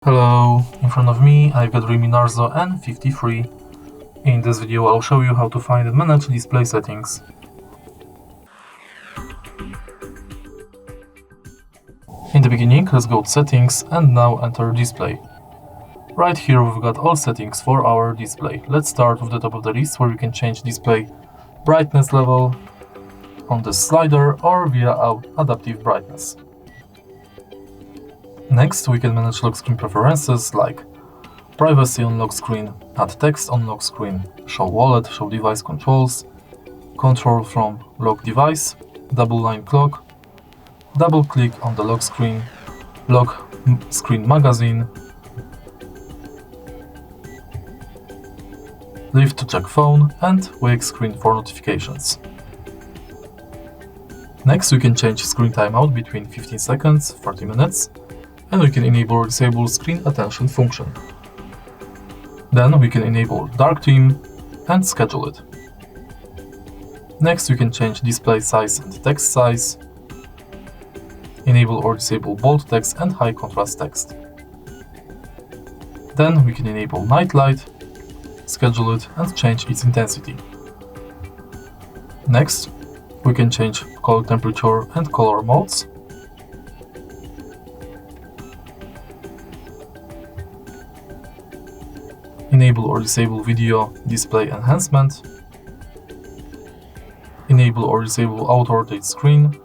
Hello, in front of me I've got Realme Narzo N53. In this video I'll show you how to find and manage display settings. In the beginning, let's go to settings and now enter display. Right here we've got all settings for our display. Let's start with the top of the list where we can change display brightness level on the slider or via adaptive brightness. Next, we can manage lock screen preferences like privacy on lock screen, add text on lock screen, show wallet, show device controls, control from lock device, double line clock, double click on the lock screen, lock screen magazine, lift to check phone, and wake screen for notifications. Next, we can change screen timeout between 15 seconds, 30 minutes, and we can enable or disable screen attention function. Then we can enable dark theme and schedule it. Next we can change display size and text size, enable or disable bold text and high contrast text. Then we can enable night light, schedule it and change its intensity. Next we can change color temperature and color modes. Enable or disable video display enhancement, enable or disable auto-rotate screen,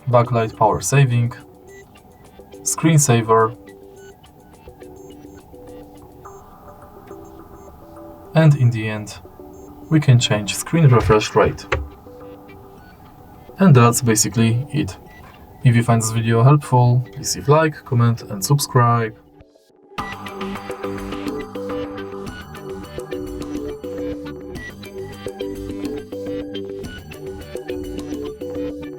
backlight power saving, screensaver, and in the end we can change screen refresh rate. And that's basically it. If you find this video helpful, please leave like, comment and subscribe.